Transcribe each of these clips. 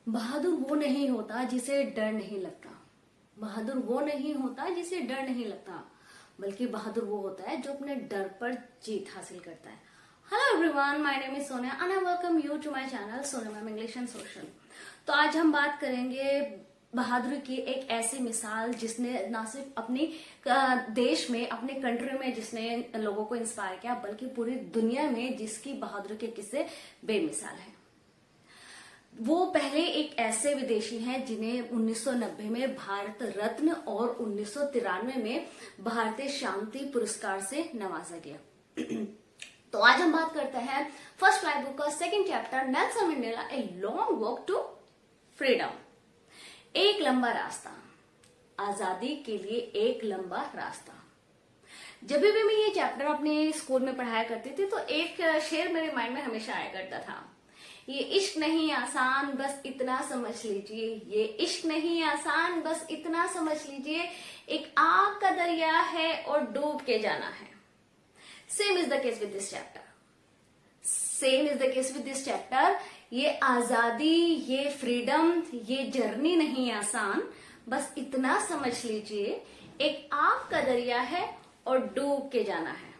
बहादुर वो नहीं होता जिसे डर नहीं लगता। बहादुर वो नहीं होता जिसे डर नहीं लगता, बल्कि बहादुर वो होता है जो अपने डर पर जीत हासिल करता है। Hello everyone, my name is Sonia and I welcome you to my channel Sonia ma'am English and social. तो आज हम बात करेंगे बहादुरी की एक ऐसी मिसाल जिसने ना सिर्फ अपनी देश में, अपने कंट्री में जिसने लोगों को इंस्पायर किया, बल्कि पूरी दुनिया में जिसकी बहादुरी के किस्से बेमिसाल हैं। वो पहले एक ऐसे विदेशी हैं जिन्हें 1990 में भारत रत्न और 1993 में भारतीय शांति पुरस्कार से नवाजा गया। तो आज हम बात करते हैं फर्स्ट फ्लाई बुक का second chapter, Nelson Mandela a long walk to freedom. एक लंबा रास्ता, आजादी के लिए एक लंबा रास्ता। जब भी मैं ये चैप्टर अपने स्कूल में पढ़ाया करती थी तो एक शेर मेरे माइंड में हमेशा आया करता था, ये इश्क नहीं आसान बस इतना समझ लीजिए, ये इश्क नहीं आसान बस इतना समझ लीजिए, एक आग का दरिया है और डूब के जाना है। Same is the case with this chapter, same is the case with this chapter. ये आजादी, ये फ्रीडम, ये जर्नी नहीं आसान, बस इतना समझ लीजिए, एक आग का दरिया है और डूब के जाना है।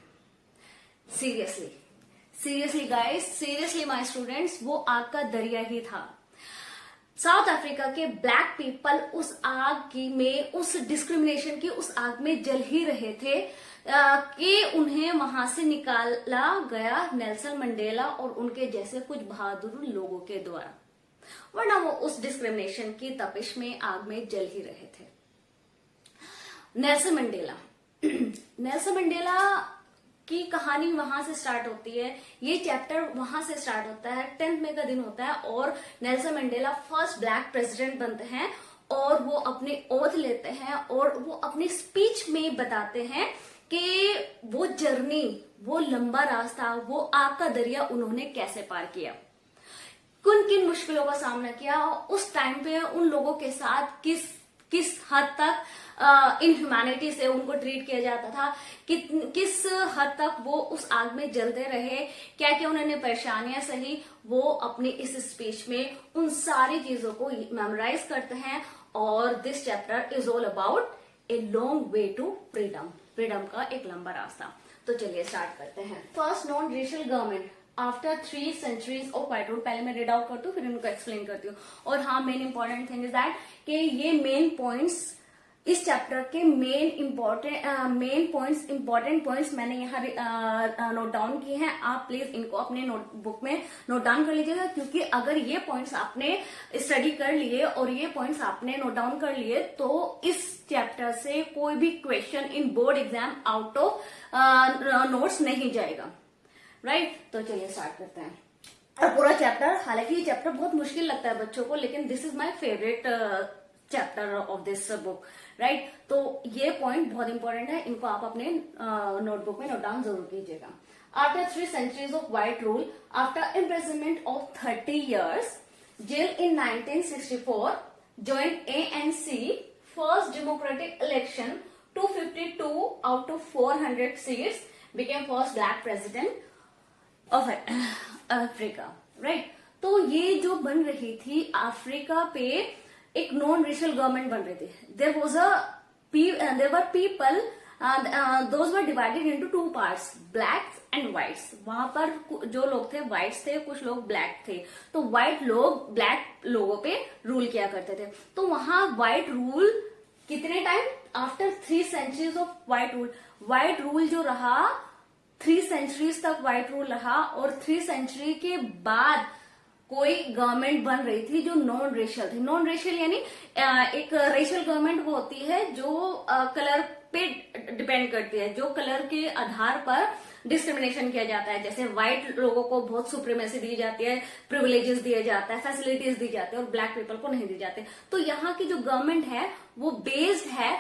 Seriously seriously guys, seriously my students, वो आग का दरिया ही था। साउथ अफ्रीका के ब्लैक पीपल उस आग की में, उस डिस्क्रिमिनेशन की उस आग में जल ही रहे थे कि उन्हें वहां से निकाला गया नेल्सन मंडेला और उनके जैसे कुछ बहादुर लोगों के द्वारा, वरना वो उस डिस्क्रिमिनेशन की तपिश में, आग में जल ही रहे थे। नेल्सन मंडेला नेल्सन मंडेला की कहानी वहां से स्टार्ट होती है, ये चैप्टर वहां से स्टार्ट होता है। 10 मई का दिन होता है और Nelson Mandela first black president बनते हैं और वो अपने ओथ लेते हैं और वो अपनी स्पीच में बताते हैं कि वो जर्नी, वो लंबा रास्ता, वो आग का दरिया उन्होंने कैसे पार किया, किन किन मुश्किलों का सामना किया, उस टाइम पे उन लोगों के साथ किस हद तक इनह्यूमैनिटी से उनको ट्रीट किया जाता था, किस हद तक वो उस आग में जलते रहे, क्या क्या उन्होंने परेशानियां सही, वो अपनी इस स्पीच में उन सारी चीजों को मेमोराइज करते हैं। और this chapter is all about a long way to freedom, freedom का एक लंबा रास्ता। तो चलिए स्टार्ट करते हैं। First, non racial government after 3 centuries of white rule. पहले मैं रीड आउट करती हूँ, फिर इनको एक्सप्लेन करती हूँ। और हाँ, main important thing is that कि ये मेन पॉइंट्स, इस चैप्टर के मेन पॉइंट्स, इंपॉर्टेंट पॉइंट्स मैंने यहाँ नोट डाउन किए हैं। आप प्लीज इनको अपने नोटबुक में नोट डाउन कर लीजिएगा, क्योंकि अगर ये पॉइंट्स आपने स्टडी कर लिए और ये पॉइंट्स आपने नोट डाउन कर लिए तो इस चैप्टर से कोई भी question in board exam out of notes नहीं जाएगा। राइट, तो चलिए स्टार्ट करते हैं। और पूरा चैप्टर, हालांकि ये चैप्टर बहुत मुश्किल लगता है बच्चों को, लेकिन this is my favourite chapter of this book. Right, तो ये पॉइंट बहुत इंपॉर्टेंट है, इनको आप अपने नोटबुक में नोट डाउन जरूर कीजिएगा। After 3 centuries of white rule, after imprisonment of 30 years, jail in 1964, joined ANC first democratic election, 252 out of 400 seats, became first black president of Africa. Right, तो ये जो बन रही थी अफ्रीका पे, एक नॉन रेशियल गवर्नमेंट बन रही थी। There were people, those were divided into 2 parts, blacks and whites. वहां पर जो लोग थे व्हाइट्स थे, कुछ लोग ब्लैक थे। तो व्हाइट लोग ब्लैक लोगों पे रूल किया करते थे। तो वहां व्हाइट रूल कितने time, after 3 centuries of white rule, white rule जो रहा 3 centuries तक व्हाइट रूल रहा, और 3 century के बाद कोई गवर्नमेंट बन रही थी जो नॉन रेशियल थी। नॉन रेशियल यानी एक रेशियल गवर्नमेंट वो होती है जो कलर पे डिपेंड करती है, जो कलर के आधार पर डिस्क्रिमिनेशन किया जाता है। जैसे व्हाइट लोगों को बहुत सुप्रीमेसी दी जाती है, प्रिविलेजेस दिए जाता है, फैसिलिटीज दी जाती है, और ब्लैक पीपल को नहीं दी जाती। तो यहाँ की जो गवर्नमेंट है वो बेस्ड है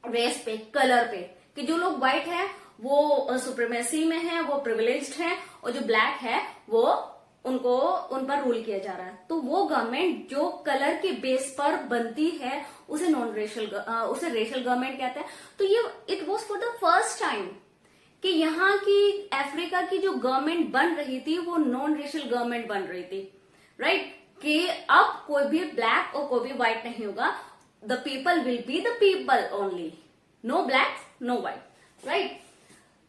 रेस पे, कलर पे, कि जो लोग व्हाइट है वो सुप्रीमेसी में है, वो प्रिविलेज्ड है, और जो ब्लैक है वो उन पर रूल किया जा रहा है। तो वो गवर्नमेंट जो कलर के बेस पर बनती है उसे नॉन रेशियल, उसे रेशियल गवर्नमेंट कहते हैं। तो ये it was for the first time कि यहाँ की अफ्रीका की जो गवर्नमेंट बन रही थी वो नॉन रेशियल गवर्नमेंट बन रही थी। राइट, कि अब कोई भी ब्लैक और कोई भी व्हाइट नहीं होगा, the people will be the people only, no black no white, right.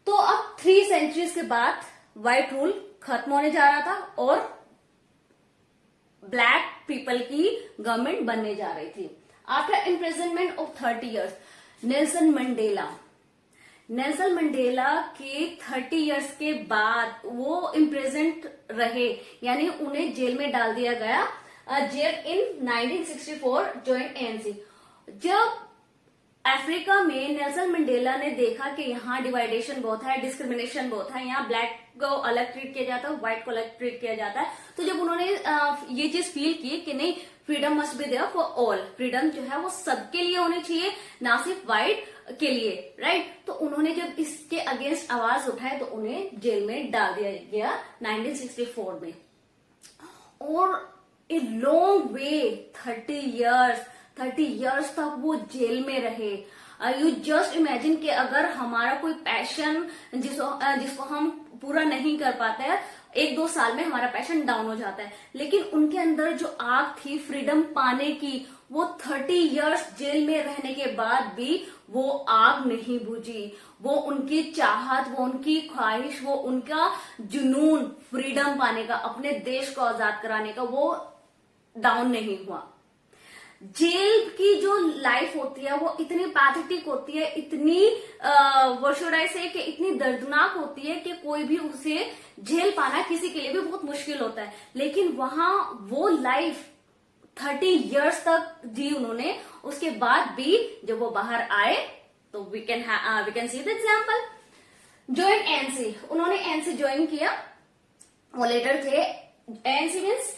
तो अब 3 सेंचुरीज के बाद व्हाइट रूल खत्म होने जा रहा था और ब्लैक पीपल की गवर्नमेंट बनने जा रही थी। After imprisonment of 30 years, Nelson Mandela के 30 ईयर्स के बाद वो इम्प्रिजन्ड रहे, यानी उन्हें जेल में डाल दिया गया। जेल इन 1964 ज्वाइन एएनसी। जब अफ्रीका में नेल्सन मंडेला ने देखा कि यहाँ डिवाइडेशन बहुत है, डिस्क्रिमिनेशन बहुत है, यहाँ ब्लैक को अलग ट्रीट किया जाता है, व्हाइट को अलग ट्रीट किया जाता है, तो जब उन्होंने ये चीज फील की कि नहीं, freedom must be there for all, freedom जो है वो सबके लिए होनी चाहिए, ना सिर्फ व्हाइट के लिए, राइट। तो उन्होंने जब इसके अगेंस्ट आवाज उठाई तो उन्हें जेल में डाल दिया गया 1964 में। और ए लॉन्ग वे, 30 इयर्स तक वो जेल में रहे। यू जस्ट इमेजिन कि अगर हमारा कोई पैशन जिसको हम पूरा नहीं कर पाते हैं, 1-2 साल में हमारा पैशन डाउन हो जाता है, लेकिन उनके अंदर जो आग थी फ्रीडम पाने की, वो 30 इयर्स जेल में रहने के बाद भी वो आग नहीं बुझी। वो उनकी चाहत, वो उनकी ख्वाहिश, वो उनका जुनून फ्रीडम पाने का, अपने देश को आजाद कराने का, वो डाउन नहीं हुआ। जेल की जो लाइफ होती है वो इतनी पैथेटिक होती है, इतनी व्हाट शुड आई से, कि इतनी दर्दनाक होती है कि कोई भी उसे झेल पाना किसी के लिए भी बहुत मुश्किल होता है। लेकिन वहां वो लाइफ 30 इयर्स तक जी उन्होंने। उसके बाद भी जब वो बाहर आए तो we can see the example. Join ANC, उन्होंने एएनसी ज्वाइन किया। वो लीडर थे, ANC means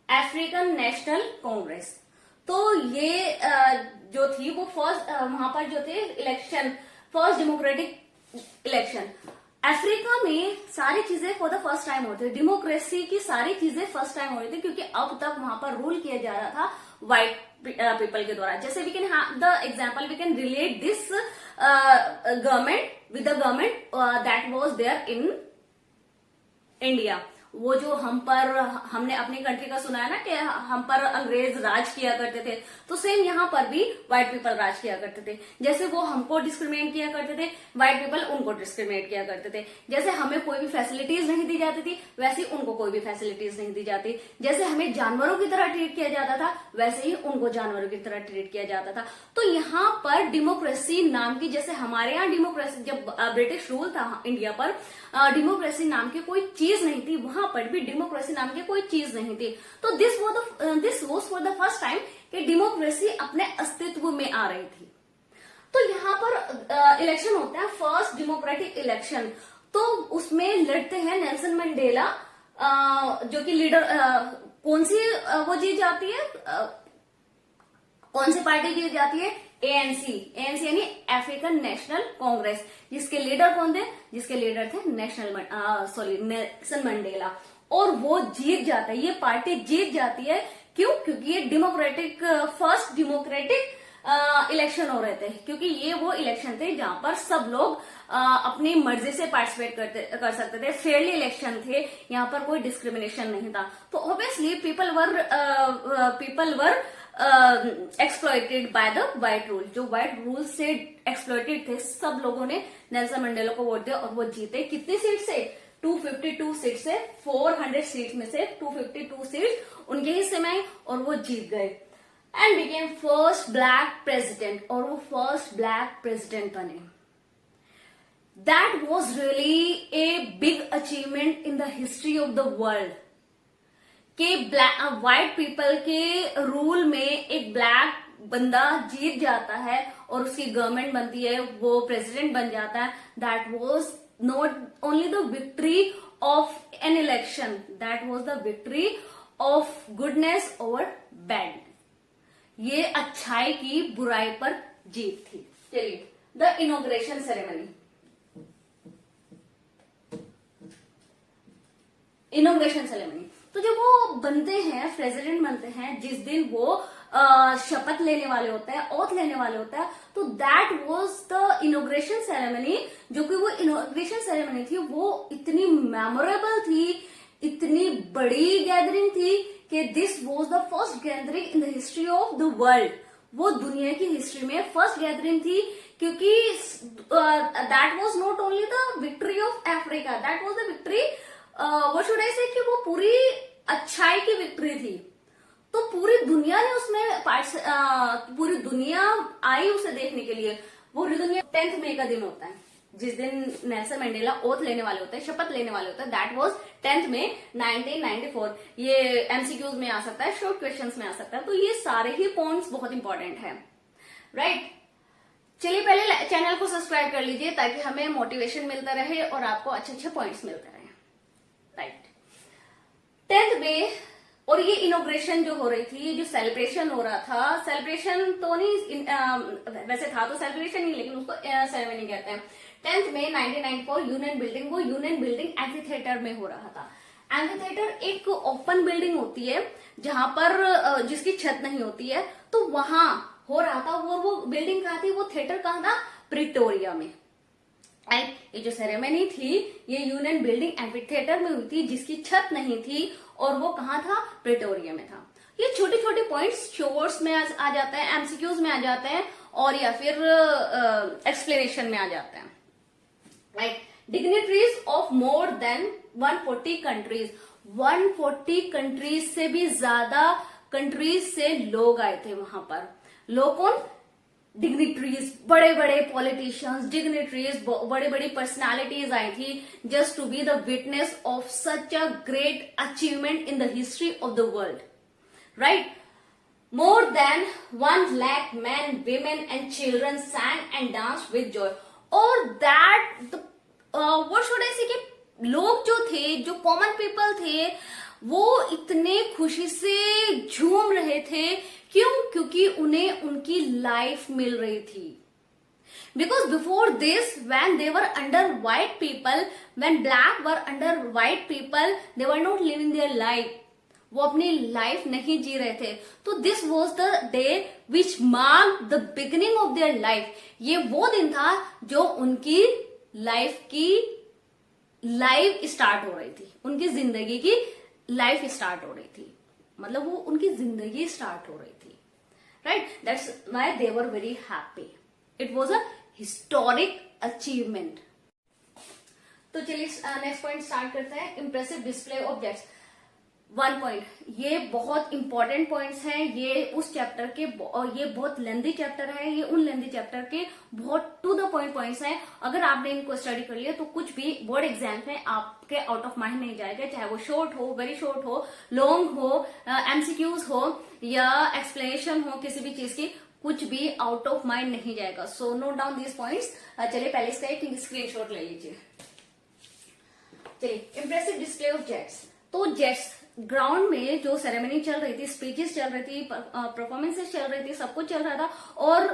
African National Congress. तो ये जो थी वो फर्स्ट, वहां पर जो थे election, first democratic election. Africa में सारी चीजें फॉर द फर्स्ट टाइम होती है, डेमोक्रेसी की सारी चीजें फर्स्ट टाइम हो रही थी, क्योंकि अब तक वहां पर रूल किया जा रहा था व्हाइट पीपल के द्वारा। जैसे we can have the example, we can relate this government with the government that was there in India. वो जो हमने अपनी कंट्री का सुना है ना कि हम पर अंग्रेज राज किया करते थे, तो सेम यहाँ पर भी व्हाइट पीपल राज किया करते थे। जैसे वो हमको डिस्क्रिमिनेट किया करते थे, व्हाइट पीपल उनको डिस्क्रिमिनेट किया करते थे। जैसे हमें कोई भी फैसिलिटीज नहीं दी जाती थी, वैसे ही उनको कोई भी फैसिलिटीज नहीं दी जाती। जैसे हमें जानवरों की तरह ट्रीट किया जाता था, वैसे ही उनको जानवरों की तरह ट्रीट किया जाता था। तो यहाँ पर डेमोक्रेसी नाम की, जैसे हमारे यहाँ डेमोक्रेसी, जब ब्रिटिश रूल था इंडिया पर, डेमोक्रेसी नाम की कोई चीज नहीं थी, वहां पर भी डेमोक्रेसी नाम की कोई चीज नहीं थी। तो this was for the first time कि डेमोक्रेसी अपने अस्तित्व में आ रही थी। तो यहाँ पर इलेक्शन होता है, फर्स्ट डेमोक्रेटिक इलेक्शन। तो उसमें लड़ते हैं नेल्सन मंडेला, जो कि लीडर, कौन सी वो जीत जाती है, कौन सी पार्टी जीत जाती है, एएनसी यानी अफ्रीकन नेशनल कांग्रेस। जिसके लीडर कौन थे, जिसके लीडर थे नेल्सन मंडेला। और वो जीत जाता है, ये पार्टी जीत जाती है। क्यों? क्योंकि ये डेमोक्रेटिक, फर्स्ट डेमोक्रेटिक इलेक्शन हो रहे थे, क्योंकि ये वो इलेक्शन थे जहां पर सब लोग अपनी मर्जी से पार्टिसिपेट कर सकते थे, फेयरली इलेक्शन थे, यहाँ पर कोई डिस्क्रिमिनेशन नहीं था। तो obviously people were exploited by the white rule. जो व्हाइट रूल से एक्सप्लॉइटेड थे, सब लोगों ने नेल्सन मंडेला को वोट दिया और वो जीते। कितनी सीट से? 252 सीट से, 400 सीट में से 252 सीट उनके हिस्से में आई और वो जीत गए and became first black president. और वो फर्स्ट ब्लैक प्रेसिडेंट बने। That was really a big achievement in the history of the world कि व्हाइट पीपल के रूल में एक ब्लैक बंदा जीत जाता है और उसकी गवर्नमेंट बनती है, वो प्रेसिडेंट बन जाता है। That was not only the victory of an election, that was the victory of goodness over bad. ये अच्छाई की बुराई पर जीत थी। चलिए, the inauguration ceremony. Inauguration ceremony, तो जब वो बनते हैं, प्रेसिडेंट बनते हैं, जिस दिन वो शपथ लेने वाले होते हैं, ओथ लेने वाले होते हैं, तो that was the inauguration ceremony. जो कि वो इनॉग्रेशन सेरेमनी थी, वो इतनी मेमोरेबल थी, इतनी बड़ी गैदरिंग थी कि this was the first gathering in the history of the world. वो दुनिया की हिस्ट्री में फर्स्ट गैदरिंग थी, क्योंकि that was not only the victory of Africa, that was the victory, what should I से, कि वो पूरी अच्छाई की विक्ट्री थी। तो पूरी दुनिया ने उसमें पूरी दुनिया आई उसे देखने के लिए। पूरी दुनिया 10 मई का दिन होता है, जिस दिन नेल्सन मंडेला ओथ लेने वाले होते हैं, शपथ लेने वाले होते हैं। दैट वाज 10 मई 1994। ये एमसीक्यूज में आ सकता है, शॉर्ट क्वेश्चंस में आ सकता है। तो ये सारे ही पॉइंट्स बहुत इंपॉर्टेंट है, राइट। चलिए पहले चैनल को सब्सक्राइब कर लीजिए ताकि हमें मोटिवेशन मिलता रहे और आपको अच्छे अच्छे पॉइंट्स मिलते रहे, राइट। 10 मई, और ये इनोग्रेशन जो हो रही थी, जो सेलिब्रेशन हो रहा था, सेलिब्रेशन तो नहीं, वैसे था तो सेलिब्रेशन ही, लेकिन उसको सेरेमनी कहते हैं। 10 मई 1994 यूनियन बिल्डिंग, वो यूनियन बिल्डिंग एम्फीथिएटर में हो रहा था। एम्फीथिएटर एक ओपन बिल्डिंग होती है जहां पर जिसकी छत नहीं होती है, तो वहां हो रहा था। वो बिल्डिंग कहाँ थी, वो थिएटर कहाँ था, प्रिटोरिया में। ये जो सेरेमनी थी ये यूनियन बिल्डिंग एम्फीथिएटर में हुई थी, जिसकी छत नहीं थी, और वो कहाँ था, प्रिटोरिया में था। ये छोटे छोटे पॉइंट्स शोर्ट्स में आ जाते हैं, एमसीक्यूज में आ जाते हैं, और या फिर एक्सप्लेनेशन में आ जाते हैं, right. Dignitaries of more than 140 countries, 140 countries से भी ज्यादा कंट्रीज से लोग आए थे वहां पर। लोग कौन, डिग्निटरीज, बड़े बड़े पॉलिटिशियंस, डिग्निटरीज, बड़ी बड़ी पर्सनालिटीज आई थी, just to be the witness of such a great achievement in the history of the world, right. More than 1 lakh men, women and children sang and danced with joy. और that what should I say, कि लोग जो थे, जो common people थे, वो इतने खुशी से झूम रहे थे। क्यों? क्योंकि उन्हें उनकी लाइफ मिल रही थी। Because before this, when they were under white people, when black were under white people, they were not living their life. वो अपनी लाइफ नहीं जी रहे थे। तो this was the day which mark the beginning of their life. ये वो दिन था जो उनकी लाइफ स्टार्ट हो रही थी, उनकी जिंदगी की लाइफ स्टार्ट हो रही थी, मतलब वो उनकी जिंदगी स्टार्ट हो रही थी, right. That's why they were very happy. It was a historic achievement. तो चलिए नेक्स्ट पॉइंट स्टार्ट करते हैं, impressive display of jets. 1 point, ये बहुत इंपॉर्टेंट पॉइंट्स हैं, ये उस चैप्टर के, ये बहुत लेंथी चैप्टर है, ये उन लेंथी चैप्टर के बहुत टू द पॉइंट पॉइंट्स हैं। अगर आपने इनको स्टडी कर लिया तो कुछ भी बोर्ड एग्जाम में आपके आउट ऑफ माइंड नहीं जाएगा, चाहे वो शॉर्ट हो, वेरी शॉर्ट हो, लॉन्ग हो, एमसीक्यूज हो या एक्सप्लेनेशन हो किसी भी चीज की, कुछ भी आउट ऑफ माइंड नहीं जाएगा। So note down these points. चलिए पहले इसका एक स्क्रीनशॉट ले लीजिए। चलिए, इंप्रेसिव डिस्प्ले ऑफ जेट्स। तो जेट्स ग्राउंड में जो सेरेमनी चल रही थी, स्पीचेस चल रही थी, परफॉर्मेंसेस चल रही थी, सब कुछ चल रहा था, और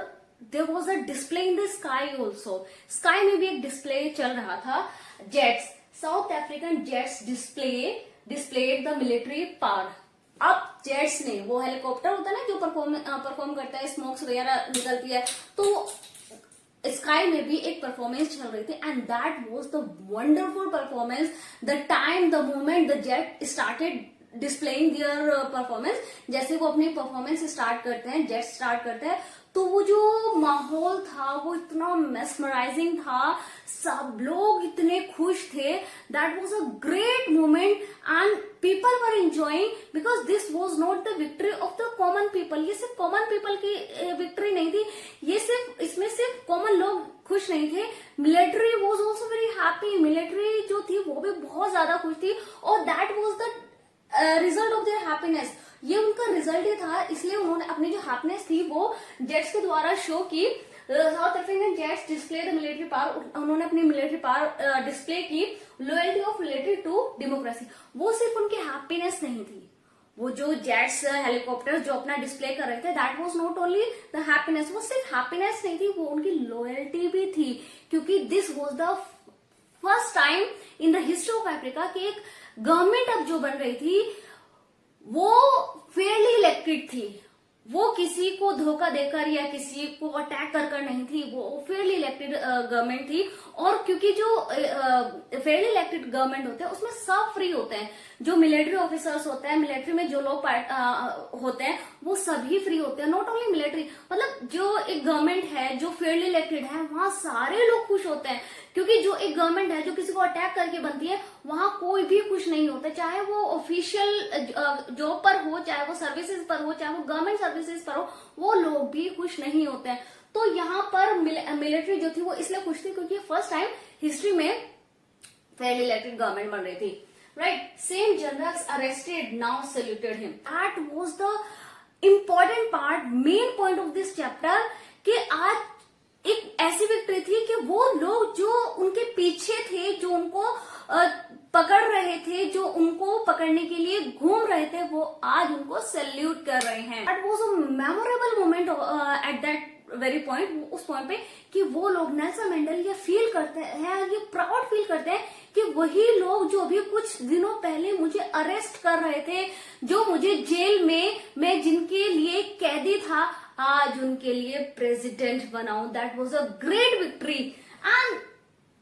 there was a display in the sky also. Sky में भी एक डिस्प्ले चल रहा था। Jets, South African jets displayed the military power. अब जेट्स ने, वो हेलीकॉप्टर होता है ना जो परफॉर्म करता है, स्मोक्स वगैरह निकलती है, तो स्काई में भी एक परफॉर्मेंस चल रही थी, and that was the wonderful performance. The time, the moment the jet started displaying their performance, जैसे वो अपनी परफॉर्मेंस स्टार्ट करते हैं, जेट स्टार्ट करते हैं, तो वो जो माहौल था वो इतना मेस्मराइजिंग था, सब लोग इतने खुश थे। That was a great moment and people were enjoying, because this was not the victory of the common people. ये सिर्फ कॉमन पीपल की विक्ट्री नहीं थी, ये सिर्फ, इसमें सिर्फ कॉमन लोग खुश नहीं थे, military was also very happy. Military जो थी वो भी बहुत ज्यादा खुश थी, और that was the result of their happiness. ये उनका रिजल्ट ही था, इसलिए उन्होंने अपनी जो हैप्पीनेस थी वो जेट्स के द्वारा शो की। South African jets display the military power, उन्होंने अपनी मिलिट्री पावर डिस्प्ले की। Loyalty of military to democracy, वो सिर्फ उनकी हैप्पीनेस नहीं थी, वो जो जेट्स हेलीकॉप्टर जो अपना डिस्प्ले कर रहे थे, that was not only the happiness, वो सिर्फ हैप्पीनेस नहीं थी, वो उनकी लॉयल्टी भी थी, क्योंकि this was the first time in the history of Africa कि एक गवर्नमेंट अब जो बन रही थी वो फेयरली इलेक्टेड थी, वो किसी को धोखा देकर या किसी को अटैक कर नहीं थी, वो फेयरली इलेक्टेड गवर्नमेंट थी। और क्योंकि जो फेयरली इलेक्टेड गवर्नमेंट होते हैं उसमें सब फ्री होते हैं, जो मिलिट्री ऑफिसर्स होते हैं, मिलिट्री में जो लोग होते हैं वो सभी फ्री होते हैं, नॉट ओनली मिलिट्री। मतलब जो एक गवर्नमेंट है जो फेयरली इलेक्टेड है वहां सारे लोग खुश होते हैं, क्योंकि जो एक गवर्नमेंट है जो किसी को अटैक करके बनती है वहां कोई भी खुश नहीं होता, चाहे वो ऑफिशियल जॉब पर हो, चाहे वो सर्विसेज पर हो, चाहे वो गवर्नमेंट सर्विसेज पर हो, वो लोग भी खुश नहीं होते हैं। तो यहाँ पर मिलिट्री जो थी वो इसलिए खुश थी क्योंकि फर्स्ट टाइम हिस्ट्री में फेयरली इलेक्टेड गवर्नमेंट बन रही थी, right. Same generals arrested, now saluted him. That was the important part, main point of this chapter, कि आज एक ऐसी विक्ट्री थी कि वो लोग जो उनके पीछे थे, जो उनको पकड़ रहे थे, जो उनको पकड़ने के लिए घूम रहे थे, वो आज उनको सैल्यूट कर रहे हैं। That was a memorable moment at that very point, उस पॉइंट पे, कि वो लोग नेल्सन मंडेला ये फील करते हैं, ये प्राउड फील करते हैं कि वही लोग जो अभी कुछ दिनों पहले मुझे अरेस्ट कर रहे थे, जो मुझे जेल में मैं जिनके लिए कैदी था, आज उनके लिए प्रेसिडेंट बनाऊं। That was a great victory and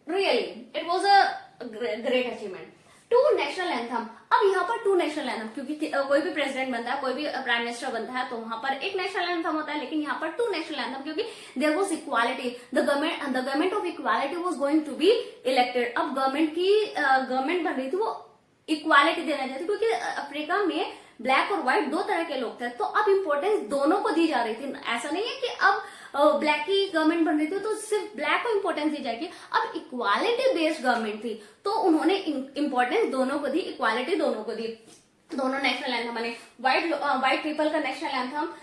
really it was a great achievement. Two national anthem. अब यहाँ पर टू नेशनल एंथम, क्योंकि कोई भी प्रेसिडेंट बनता है, कोई भी प्राइम मिनिस्टर बनता है, तो वहां पर एक नेशनल एंथम होता है, लेकिन यहाँ पर टू नेशनल एंथम, क्योंकि there was equality, the government of equality was going to be elected. अब गवर्नमेंट बन रही थी, वो इक्वालिटी देना चाहती, क्योंकि अफ्रीका में ब्लैक और व्हाइट दो तरह के लोग थे, तो अब इंपॉर्टेंस दोनों को दी जा रही थी। ऐसा नहीं है कि अब ब्लैक की गवर्नमेंट बन रही थी तो सिर्फ ब्लैक को इंपॉर्टेंस दी जाएगी, अब इक्वालिटी बेस्ड गवर्नमेंट थी तो उन्होंने इंपॉर्टेंस दोनों को दी, इक्वालिटी दोनों को दी। दोनों नेशनल एंथम बने। व्हाइट पीपल का नेशनल एंथम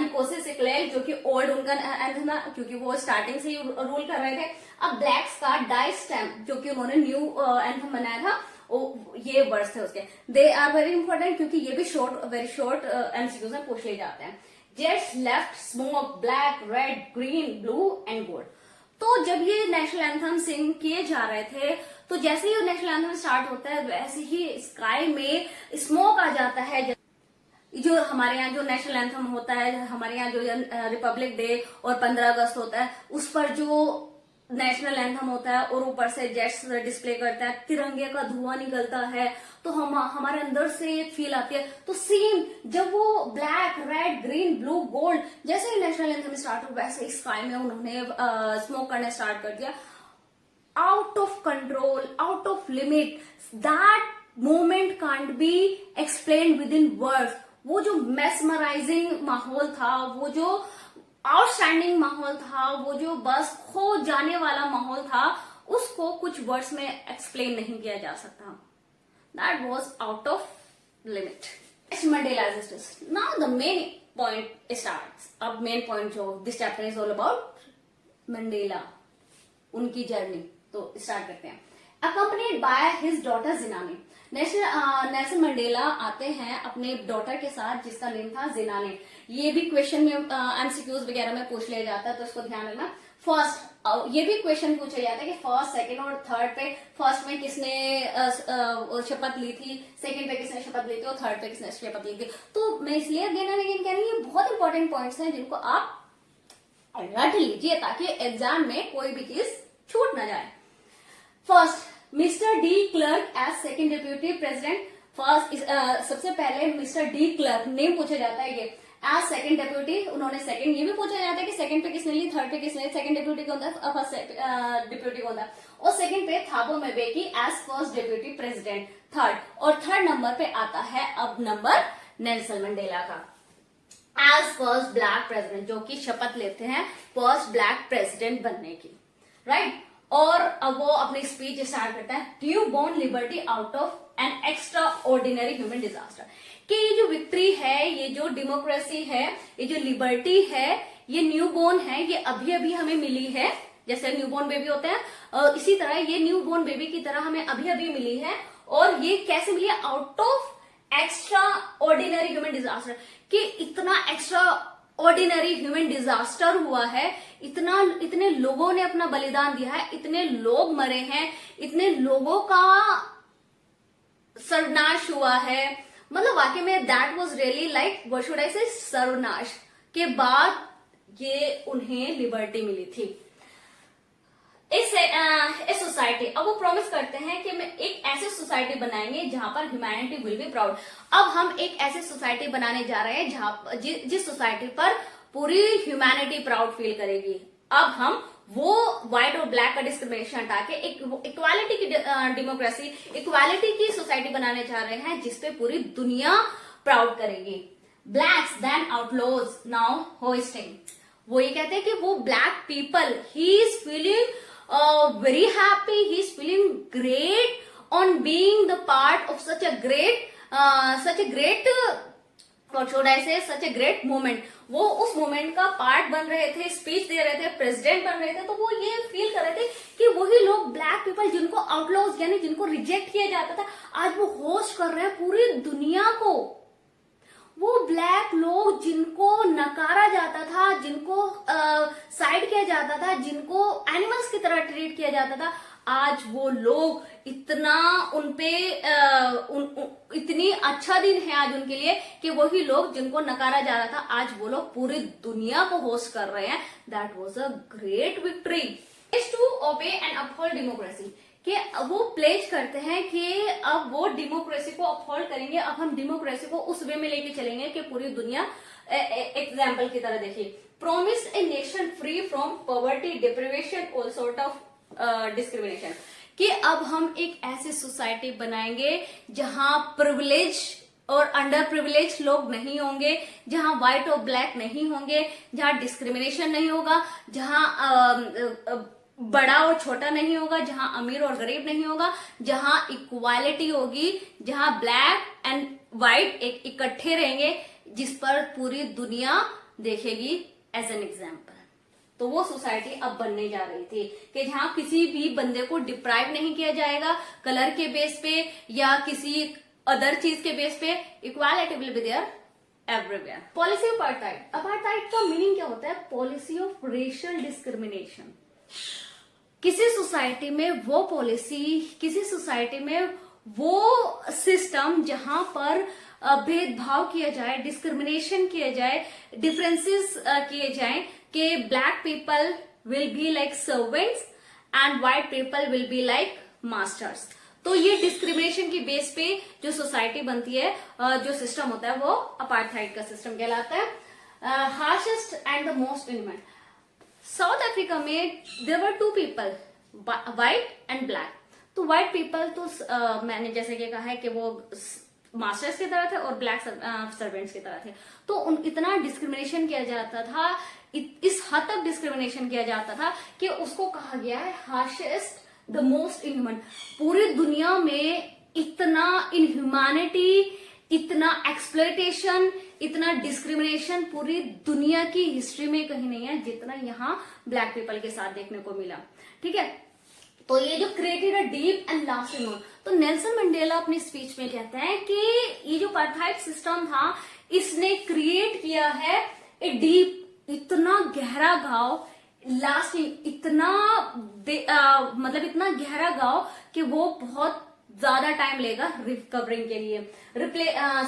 निकोसी सिक्लेल, जो कि ओल्ड उनका एंथम था क्योंकि वो स्टार्टिंग से ही रूल कर रहे थे। अब ब्लैक्स का डाई स्टैम्प, जो कि उन्होंने न्यू एंथम बनाया था, ये वर्ड्स थे उसके। दे आर वेरी इंपॉर्टेंट क्योंकि ये भी वेरी शॉर्ट एमसीक्यूज में पूछ लिए जाते हैं। Jets left smoke black red green blue and gold. तो जब ये नेशनल एंथम सिंग किए जा रहे थे, तो जैसे ही नेशनल एंथम स्टार्ट होता है वैसे ही स्काई में स्मोक आ जाता है। जो हमारे यहाँ जो नेशनल एंथम होता है, हमारे यहाँ जो रिपब्लिक डे और 15 अगस्त होता है, उस पर जो नेशनल एंथम होता है और ऊपर से जेट्स डिस्प्ले करता है, तिरंगे का धुआं निकलता है, तो हमारे अंदर से एक फील आती है। तो सेम जब वो black red green blue gold, जैसे ही नेशनल एंथम स्टार्ट हो वैसे स्काई में उन्होंने स्मोक करना स्टार्ट कर दिया। Out of control, out of limit, that moment can't be explain with in words. वो जो मेस्मराइजिंग माहौल था, वो जो आउटस्टैंडिंग माहौल था, वो जो बस खो जाने वाला माहौल था, उसको कुछ वर्ड्स में एक्सप्लेन नहीं किया जा सकता। That was out of limit. Mandela justice. Now the main point starts. अब मेन पॉइंट जो this chapter is all about Mandela, उनकी जर्नी। तो स्टार्ट करते हैं। Accompanied by his daughter Zenani. Nelson Mandela आते हैं अपने डॉटर के साथ जिसका नेम था जिनाने। ये भी क्वेश्चन में एमसीक्यूज वगैरह में पूछ लिया जाता है, तो इसको ध्यान रखना। फर्स्ट, ये भी क्वेश्चन पूछा जाता है कि फर्स्ट, सेकंड और थर्ड पे, फर्स्ट में किसने शपथ ली थी, सेकंड पे किसने शपथ ली थी और थर्ड पे किसने शपथ ली थी। तो मैं इसलिए अगेन एंड अगेन कह रही हूँ, ये बहुत इंपॉर्टेंट पॉइंट्स हैं जिनको आप रट लीजिए ताकि एग्जाम में कोई भी चीज छूट ना जाए। First, Mister de Klerk as second deputy president. First, सबसे पहले मिस्टर डी क्लर्क नेम पूछा जाता है ये एज सेकंड डिप्यूटी। उन्होंने सेकंड, ये भी पूछा जाता है कि सेकंड पे किसने ली, थर्ड पे किसने, सेकंड डिप्यूटी कौन था, फर्स्ट डिप्यूटी कौन था। और सेकंड पे Thabo Mbeki as first deputy president, third. और थर्ड नंबर पे आता है अब नंबर नेल्सन मंडेला का एज फर्स्ट ब्लैक प्रेसिडेंट, जो कि शपथ लेते हैं फर्स्ट ब्लैक प्रेसिडेंट बनने की, राइट। और अब वो अपनी स्पीच स्टार्ट करता है। New born liberty out of an extra ordinary human disaster. कि ये जो विक्ट्री है, ये जो डेमोक्रेसी है, ये जो लिबर्टी है, ये न्यू बॉर्न है, ये अभी अभी हमें मिली है। जैसे न्यू बॉर्न बेबी होते हैं, इसी तरह ये न्यू बॉर्न बेबी की तरह हमें अभी अभी मिली है। और ये कैसे मिली है? Out of extra ordinary human disaster. कि इतना एक्स्ट्रा ऑर्डिनरी ह्यूमन डिजास्टर हुआ है, इतने लोगों ने अपना बलिदान दिया है, इतने लोग मरे हैं, इतने लोगों का सर्वनाश हुआ है। मतलब वाकई में that was really like what should I से, सर्वनाश। के बाद ये उन्हें लिबर्टी मिली थी। इस सोसाइटी, अब वो प्रॉमिस करते हैं कि मैं एक ऐसी सोसाइटी बनाएंगे जहां पर ह्यूमैनिटी विल बी प्राउड। अब हम एक ऐसी सोसाइटी बनाने जा रहे हैं जहां जिस सोसाइटी पर पूरी ह्यूमैनिटी प्राउड फील करेगी। अब हम वो व्हाइट और ब्लैक का डिस्क्रिमिनेशन हटा के एक इक्वालिटी की डेमोक्रेसी, इक्वालिटी की सोसाइटी बनाने जा रहे हैं जिसपे पूरी दुनिया प्राउड करेगी। Blacks then outlaws now hosting, वो ये कहते हैं कि वो black people, he is feeling very happy, he's feeling great on being the part of such a great what should I say, such a great moment। वो उस moment का part बन रहे थे, स्पीच दे रहे थे, प्रेसिडेंट बन रहे थे, तो वो ये फील कर रहे थे कि वही लोग ब्लैक पीपल जिनको आउटलॉज यानी जिनको रिजेक्ट किया जाता था, आज वो होस्ट कर रहे हैं पूरी दुनिया को। वो ब्लैक लोग जिनको नकारा जाता था, जिनको साइड किया जाता था, जिनको एनिमल्स की तरह ट्रीट किया जाता था, आज वो लोग इतना उनपे इतनी अच्छा दिन है आज उनके लिए कि वही लोग जिनको नकारा जा रहा था, आज वो लोग पूरी दुनिया को होस्ट कर रहे हैं। That was a great victory. To obey and uphold democracy, कि वो प्लेज करते हैं कि अब वो डेमोक्रेसी को अपहोल्ड करेंगे। अब हम डेमोक्रेसी को उस वे में लेके चलेंगे कि पूरी दुनिया एग्जाम्पल की तरह देखिए। Promise a nation free from poverty, deprivation, all sort of discrimination, कि अब हम एक ऐसी सोसाइटी बनाएंगे जहां प्रिविलेज और अंडर प्रिविलेज लोग नहीं होंगे, जहां व्हाइट और ब्लैक नहीं होंगे, जहां डिस्क्रिमिनेशन नहीं होगा, जहां बड़ा और छोटा नहीं होगा, जहां अमीर और गरीब नहीं होगा, जहां इक्वालिटी होगी, जहां ब्लैक एंड व्हाइट एक इकट्ठे रहेंगे, जिस पर पूरी दुनिया देखेगी एज एन एग्जाम्पल। तो वो सोसाइटी अब बनने जा रही थी कि जहां किसी भी बंदे को डिप्राइव नहीं किया जाएगा कलर के बेस पे या किसी अदर चीज के बेस पे। Equality will be there everywhere. Policy of apartheid, apartheid का मीनिंग क्या होता है? Policy of racial discrimination. किसी सोसाइटी में वो पॉलिसी, किसी सोसाइटी में वो सिस्टम जहां पर भेदभाव किया जाए, डिस्क्रिमिनेशन किया जाए, डिफरेंसेस किए जाए कि black people will be like servants and white people will be like masters. तो ये डिस्क्रिमिनेशन की बेस पे जो सोसाइटी बनती है, जो सिस्टम होता है, वो अपार्थाइड का सिस्टम कहलाता है। Harshest and the most inhuman, South Africa में there were two people, white and black. तो व्हाइट पीपल तो मैंने जैसे कि कहा है कि वो मास्टर्स की तरह थे और ब्लैक सर्वेंट्स की तरह थे। तो इतना डिस्क्रिमिनेशन किया जाता था, इस हद तक डिस्क्रिमिनेशन किया जाता था कि उसको कहा गया है हार्शेस्ट द मोस्ट इनह्यूमन। पूरी दुनिया में इतना इनह्यूमैनिटी, इतना एक्सप्लॉयटेशन, इतना डिस्क्रिमिनेशन पूरी दुनिया की हिस्ट्री में कहीं नहीं है जितना यहाँ ब्लैक पीपल के साथ देखने को मिला। ठीक है, तो ये जो created a deep and lasting wound, तो नेल्सन मंडेला अपनी स्पीच में कहते हैं कि ये जो अपार्थाइड सिस्टम था, इसने क्रिएट किया है ए डीप, इतना गहरा घाव, लास्टिंग, इतना मतलब इतना गहरा घाव कि वो बहुत ज्यादा टाइम लेगा रिकवरिंग के लिए।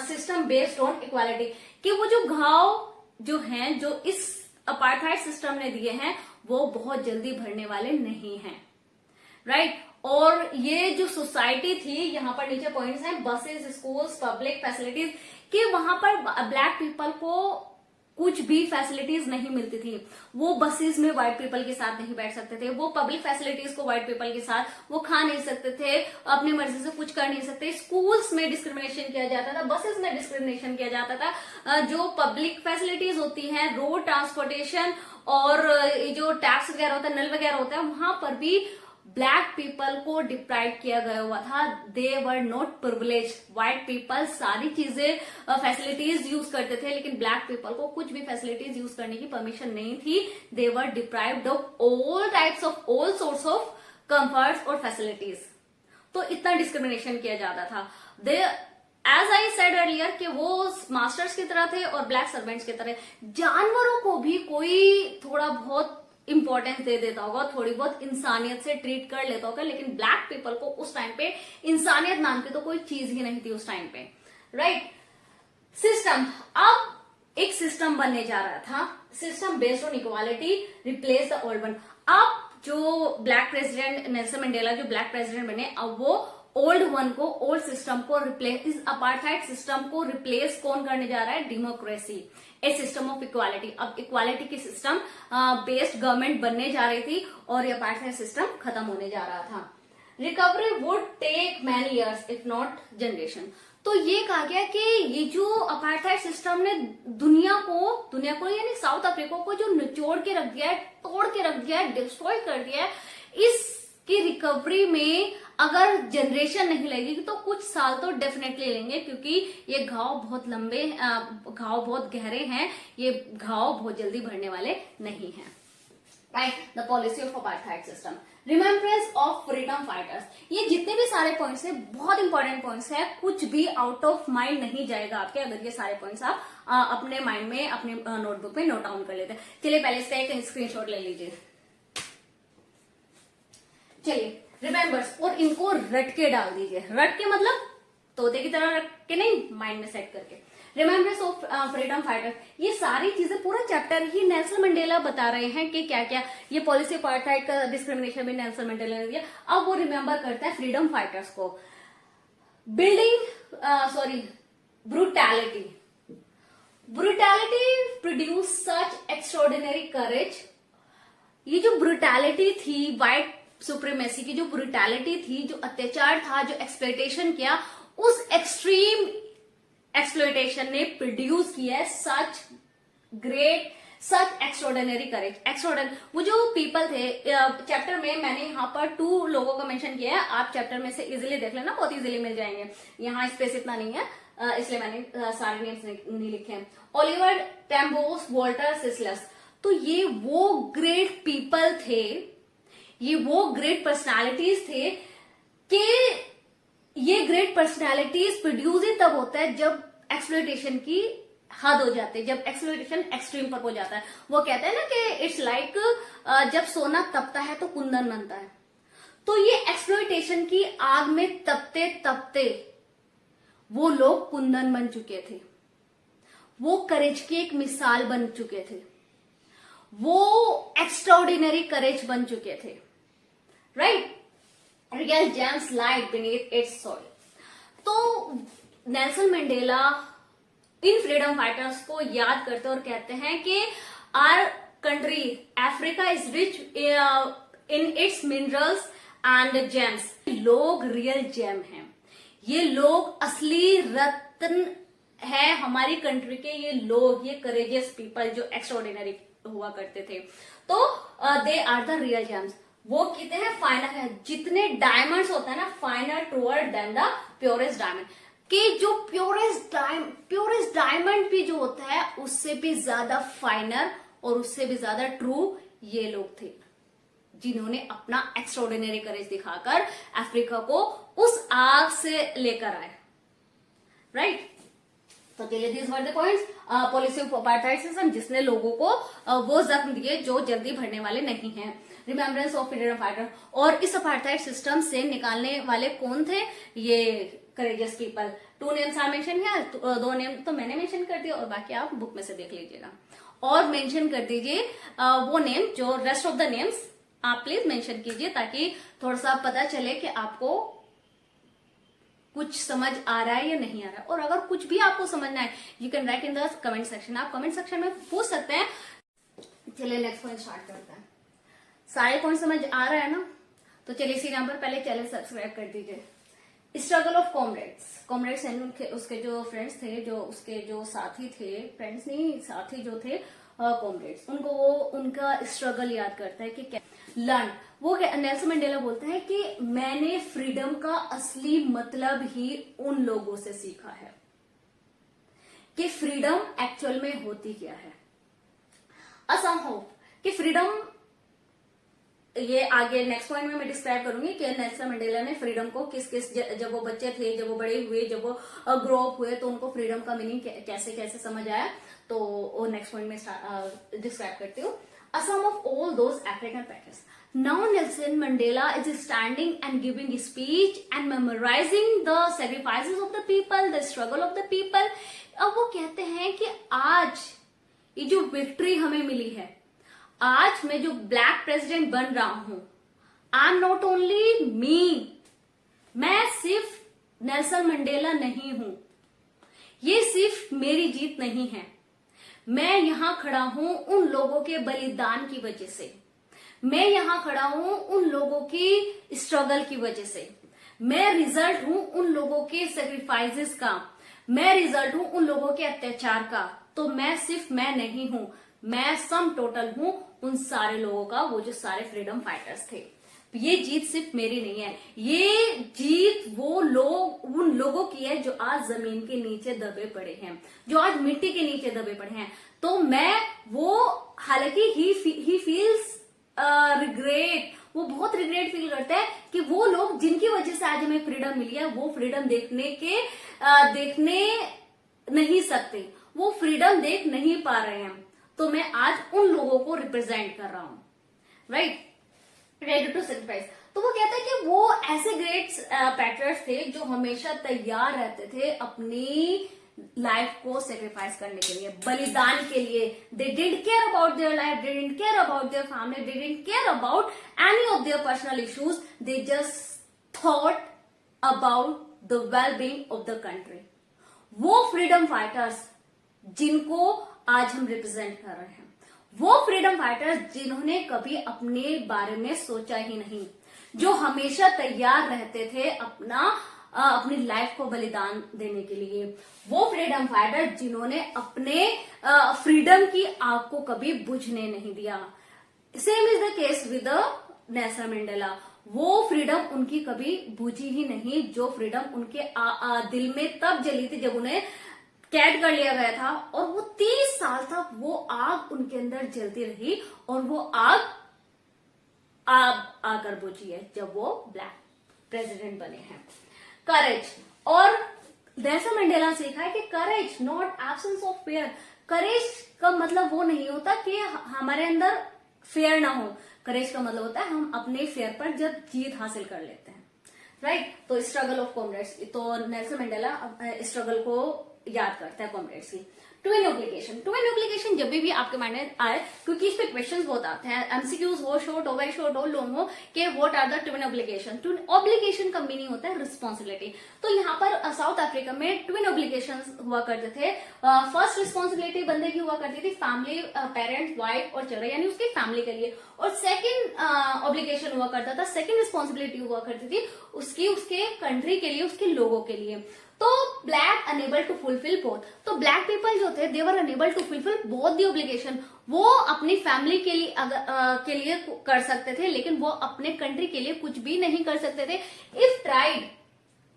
सिस्टम बेस्ड ऑन इक्वालिटी, कि वो जो घाव जो हैं, जो इस अपार्थाइड सिस्टम ने दिए हैं, वो बहुत जल्दी भरने वाले नहीं हैं। राइट, और ये जो सोसाइटी थी, यहाँ पर नीचे पॉइंट्स हैं, बसेस, स्कूल्स, पब्लिक फैसिलिटीज, कि वहां पर ब्लैक पीपल को कुछ भी फैसिलिटीज नहीं मिलती थी। वो बसेस में व्हाइट पीपल के साथ नहीं बैठ सकते थे, वो पब्लिक फैसिलिटीज को व्हाइट पीपल के साथ वो खा नहीं सकते थे, अपनी मर्जी से कुछ कर नहीं सकते। स्कूल्स में डिस्क्रिमिनेशन किया जाता था, बसेस में डिस्क्रिमिनेशन किया जाता था। जो पब्लिक फैसिलिटीज होती हैं, रोड ट्रांसपोर्टेशन और जो टैक्स वगैरह होता है, नल वगैरह होता है, वहां पर भी ब्लैक पीपल को डिप्राइव किया गया हुआ था। They were not privilege. White people सारी चीजें फैसिलिटीज यूज करते थे, लेकिन ब्लैक पीपल को कुछ भी फैसिलिटीज यूज करने की परमिशन नहीं थी। They were deprived of all types of all source of comforts और फैसिलिटीज। तो इतना डिस्क्रिमिनेशन किया जाता था। They as I said earlier कि वो मास्टर्स की तरह थे और ब्लैक सर्वेंट्स की तरह। जानवरों को भी कोई थोड़ा बहुत इंपॉर्टेंस दे देता होगा, थोड़ी बहुत इंसानियत से ट्रीट कर लेता होगा, लेकिन ब्लैक पीपल को उस टाइम पे इंसानियत नाम की तो कोई चीज ही नहीं थी उस टाइम पे। राइट, सिस्टम, अब एक सिस्टम सिस्टम बनने जा रहा था, system based on equality replace the old one. अब जो ब्लैक प्रेसिडेंट नेल्सन मंडेला जो ब्लैक प्रेसिडेंट बने, अब वो ओल्ड वन को, ओल्ड सिस्टम को रिप्लेस, इस अपार्थाइड सिस्टम को रिप्लेस कौन करने जा रहा है? Democracy, A system of equality. अब इक्वालिटी की सिस्टम बेस्ड गवर्नमेंट बनने जा रही थी और ये अपार्थाइड सिस्टम खत्म होने जा रहा था। Recovery would take many years if not generation. तो ये कहा गया कि ये जो अपार्थाइड सिस्टम ने दुनिया को यानी साउथ अफ्रीका को जो निचोड़ के रख दिया है, तोड़ के रख दिया है, डिस्ट्रॉय कर दिया है, इसकी रिकवरी में अगर जनरेशन नहीं लगेगी तो कुछ साल तो डेफिनेटली लेंगे, क्योंकि ये घाव बहुत लंबे, घाव बहुत गहरे हैं, ये घाव बहुत जल्दी भरने वाले नहीं हैं। Right, the policy of apartheid system, remembrance of freedom fighters. ये जितने भी सारे पॉइंट्स हैं बहुत इंपॉर्टेंट पॉइंट्स हैं, कुछ भी आउट ऑफ माइंड नहीं जाएगा आपके अगर ये सारे पॉइंट्स आप अपने माइंड में, अपने नोटबुक में नोट डाउन कर लेते हैं। चलिए पहले इसका एक स्क्रीनशॉट ले लीजिए। चलिए रिमेम्बर्स, और इनको रट के डाल दीजिए। रट के मतलब तोते की तरह रट के नहीं, माइंड में सेट करके। रिमेम्बरेंस ऑफ फ्रीडम फाइटर, ये सारी चीजें पूरा चैप्टर ही नेल्सन मंडेला बता रहे हैं कि क्या क्या ये पॉलिसी अपार्थाइड का डिस्क्रिमिनेशन भी नेल्सन मंडेला ने दिया। अब वो रिमेम्बर करता है फ्रीडम फाइटर्स को। ब्रूटैलिटी प्रोड्यूस सच एक्स्ट्राऑर्डिनरी करेज। ये जो ब्रूटैलिटी थी, व्हाइट सुप्रीमेसी की जो ब्रूटैलिटी थी, जो अत्याचार था, जो एक्सप्लॉयटेशन किया, उस एक्सट्रीम एक्सप्लॉयटेशन ने प्रोड्यूस किया है सच ग्रेट, सच एक्स्ट्राऑर्डिनरी करेज। एक्स्ट्राऑर्डिनरी, वो जो पीपल थे, चैप्टर में मैंने यहाँ पर 2 लोगों का मेंशन किया है, आप चैप्टर में से इजीली देख लेना, बहुत इजीली मिल जाएंगे। यहाँ स्पेस इतना नहीं है, इसलिए मैंने सारे नेम्स नहीं लिखे हैं। ओलिवर टेम्बोस, वॉल्टर सिसलस, तो ये वो ग्रेट पीपल थे, ये वो ग्रेट पर्सनालिटीज थे कि ये ग्रेट पर्सनालिटीज प्रोड्यूस ही तब होता है जब एक्सप्लॉयटेशन की हद हो जाती है, जब एक्सप्लॉयटेशन एक्सट्रीम पर हो जाता है। वो कहते हैं ना कि इट्स लाइक जब सोना तपता है तो कुंदन बनता है। तो ये एक्सप्लॉयटेशन की आग में तपते तपते वो लोग कुंदन बन चुके थे, वो करेज की एक मिसाल बन चुके थे, वो एक्स्ट्राऑर्डिनरी करेज बन चुके थे। Right, real gems light beneath its soil. तो नेल्सन मंडेला इन फ्रीडम फाइटर्स को याद करते और कहते हैं कि our country Africa is rich in its minerals and gems. लोग रियल जेम हैं, ये लोग असली रत्न है हमारी कंट्री के, ये लोग, ये करेजियस पीपल जो एक्स्ट्राऑर्डिनरी हुआ करते थे। तो they are the real gems. वो कहते हैं फाइनर है, जितने डायमंड्स होता है ना, finer truer than the purest diamond, कि जो प्योरेस्ट डायमंड भी जो होता है उससे भी ज्यादा फाइनर और उससे भी ज्यादा ट्रू ये लोग थे, जिन्होंने अपना एक्स्ट्राऑर्डिनरी करेज दिखाकर अफ्रीका को उस आग से लेकर आए। राइट, तो चलिए this were the points. Policy of apartheid system, जिसने लोगों को वो जख्म दिए जो जल्दी भरने वाले नहीं हैं। रिमेम्बरेंस ऑफ फ्रीडम फाइटर, और इस अपार्थाइड सिस्टम से निकालने वाले कौन थे? ये courageous people. 2 names are mention है, 2 नेम तो मैंने मेंशन कर दिया और बाकी आप बुक में से देख लीजिएगा और मेंशन कर दीजिए वो नेम, जो रेस्ट ऑफ द नेम्स आप प्लीज मेंशन कीजिए, ताकि थोड़ा सा पता चले कि आपको कुछ समझ आ रहा है या नहीं आ रहा है। और अगर कुछ भी आपको समझना है, you can write in the comment section, आप कमेंट सेक्शन में पूछ सकते हैं। चलिए नेक्स्ट पॉइंट स्टार्ट करते हैं। सारे पॉइंट समझ आ रहा है ना? तो चलिए इसी नाम पर पहले चैनल सब्सक्राइब कर दीजिए। स्ट्रगल ऑफ कॉमरेड्स यानी उसके जो फ्रेंड्स थे, जो उसके जो साथी थे, फ्रेंड्स नहीं साथी जो थे, कॉमरेड्स, उनको वो उनका स्ट्रगल याद करता है कि क्या लर्न। वो नेल्सन मंडेला बोलते हैं कि मैंने फ्रीडम का असली मतलब ही उन लोगों से सीखा है कि फ्रीडम एक्चुअल में होती क्या है। असम होप कि फ्रीडम, ये आगे नेक्स्ट पॉइंट में मैं डिस्क्राइब करूंगी कि नेल्सन मंडेला ने फ्रीडम को किस किस, जब वो बच्चे थे, जब वो बड़े हुए, जब वो ग्रो अप हुए, तो उनको फ्रीडम का मीनिंग कैसे कैसे समझ आया, तो वो नेक्स्ट पॉइंट में डिस्क्राइब करती हूँ। असम of all those African package. Now Nelson Mandela is standing and giving speech and memorising the sacrifices of the people, the struggle of the people. अब वो कहते हैं कि आज ये जो विक्ट्री हमें मिली है, आज मैं जो ब्लैक प्रेसिडेंट बन रहा हूं, I am not only me, मैं सिर्फ नेल्सन मंडेला नहीं हूं, ये सिर्फ मेरी जीत नहीं है, मैं यहां खड़ा हूं उन लोगों के बलिदान की वजह से, मैं यहां खड़ा हूं उन लोगों की स्ट्रगल की वजह से, मैं रिजल्ट हूं उन लोगों के सेक्रीफाइसेस का, मैं रिजल्ट हूं उन लोगों के अत्याचार का। तो मैं सिर्फ मैं नहीं हूं, मैं सम टोटल हूं उन सारे लोगों का, वो जो सारे फ्रीडम फाइटर्स थे। ये जीत सिर्फ मेरी नहीं है, ये जीत वो लोग, उन लोगों की है जो आज जमीन के नीचे दबे पड़े हैं, जो आज मिट्टी के नीचे दबे पड़े हैं। तो मैं वो, हालांकि ही फील्स रिग्रेट, वो बहुत रिग्रेट फील करता है कि वो लोग जिनकी वजह से आज हमें फ्रीडम मिली है, वो फ्रीडम देखने नहीं सकते, वो फ्रीडम देख नहीं पा रहे हैं। तो मैं आज उन लोगों को रिप्रेजेंट कर रहा हूं, राइट, रेडी टू सेक्रीफाइस। तो वो कहता है कि वो ऐसे ग्रेट पैट्रियट्स थे जो हमेशा तैयार रहते थे अपनी लाइफ को सेक्रीफाइस करने के लिए, बलिदान के लिए। They didn't care about their life, they didn't care about their family, they didn't care about any of their personal issues, they just thought about the well being of the country. वो freedom fighters जिनको आज हम represent कर रहे हैं, वो freedom fighters जिन्होंने कभी अपने बारे में सोचा ही नहीं, जो हमेशा तैयार रहते थे अपनी लाइफ को बलिदान देने के लिए, वो फ्रीडम फाइटर जिन्होंने अपने फ्रीडम की आग को कभी बुझने नहीं दिया। Same is the case with Nelson Mandela. वो फ्रीडम उनकी कभी बुझी ही नहीं, जो फ्रीडम उनके दिल में तब जली थी जब उन्हें कैद कर लिया गया था, और वो 30 साल तक वो आग उनके अंदर जलती रही, और वो आग आकर बुझी है जब वो ब्लैक प्रेसिडेंट बने हैं। करेज, और नेल्सन मंडेला ने सीखा है कि करेज नॉट एब्सेंस ऑफ फियर। करेज का मतलब वो नहीं होता कि हमारे अंदर फेयर ना हो, करेज का मतलब होता है हम अपने फेयर पर जब जीत हासिल कर लेते हैं, राइट। तो स्ट्रगल ऑफ कॉमरेड्स, तो नेल्सन मंडेला स्ट्रगल को याद करता है कॉमरेड्स की। ट्विन ऑब्लिगेशन जब भी आपके माइंड में आए, क्योंकि इस पे क्वेश्चंस बहुत आते हैं, एमसीक्यूज हो, शॉर्ट हो, वेरी शॉर्ट हो, लॉन्ग हो, कि what are the twin obligation. Twin obligation का मीनिंग होता है रिस्पॉन्सिबिलिटी। तो यहाँ पर साउथ अफ्रीका में ट्विन ऑब्लिगेशन हुआ करते थे। फर्स्ट रिस्पॉन्सिबिलिटी बंदे की हुआ करती थी फैमिली, पेरेंट्स, वाइफ और चिल्ड्रन, यानी उसकी फैमिली के लिए, और सेकेंड ऑब्लिगेशन हुआ करता था, सेकेंड रिस्पॉन्सिबिलिटी हुआ करती थी उसके कंट्री के लिए, उसके लोगों के लिए। तो black unable to fulfil both, तो ब्लैक पीपल जो थे, they were unable to fulfil both the obligation. वो अपनी फैमिली के लिए कर सकते थे, लेकिन वो अपने कंट्री के लिए कुछ भी नहीं कर सकते थे। इफ ट्राइड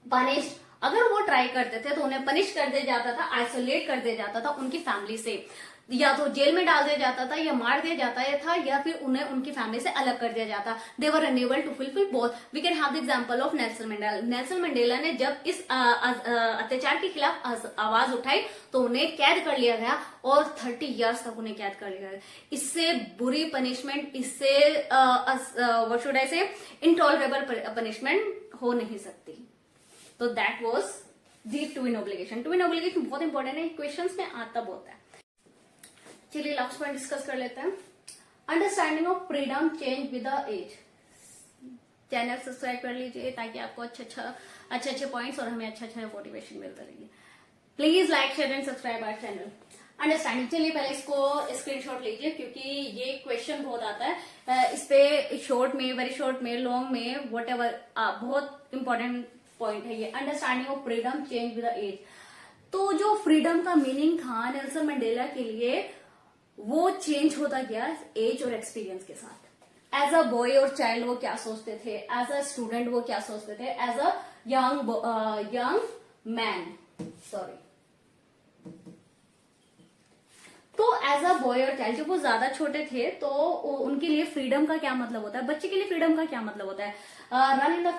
पनिश्ड, अगर वो ट्राई करते थे तो उन्हें पनिश कर दिया जाता था, आइसोलेट कर दिया जाता था उनकी फैमिली से, या तो जेल में डाल दिया जाता था, या मार दिया जाता था, या फिर उन्हें उनकी फैमिली से अलग कर दिया जाता। They were unable to fulfil both. We can have the example of Nelson Mandela. Nelson Mandela ने जब इस अत्याचार के खिलाफ आवाज उठाई तो उन्हें कैद कर लिया गया, और 30 इयर्स तक उन्हें कैद कर लिया गया। इससे बुरी पनिशमेंट, इससे व्हाट शुड आई से, इनटॉलरेबल पनिशमेंट हो नहीं सकती। तो that was the twin obligation. Twin obligation बहुत इंपॉर्टेंट है, क्वेश्चंस में आता बहुत है। चलिए लास्ट पॉइंट डिस्कस कर लेते हैं। Understanding of freedom change with the age. Channel subscribe कर लीजिए ताकि आपको अच्छे पॉइंट्स और हमें अच्छा मोटिवेशन मिलता रहे। Please like, share and subscribe our channel. Understanding, चलिए पहले इसको स्क्रीनशॉट लीजिए, क्योंकि ये क्वेश्चन बहुत आता है इस पे, शॉर्ट में, वेरी शॉर्ट में, लॉन्ग में, वट एवर, बहुत इंपॉर्टेंट पॉइंट है ये। Understanding of freedom change with the age. तो जो फ्रीडम का मीनिंग था नेल्सन मंडेला के लिए, वो चेंज होता गया एज और एक्सपीरियंस के साथ। एज अ बॉय और चाइल्ड वो क्या सोचते थे, एज अ स्टूडेंट वो क्या सोचते थे, एज अ यंग मैन, तो एज अ बॉय और चाइल्ड, जब वो ज्यादा छोटे थे तो उनके लिए फ्रीडम का क्या मतलब होता है, बच्चे के लिए फ्रीडम का क्या मतलब होता है। रन इन द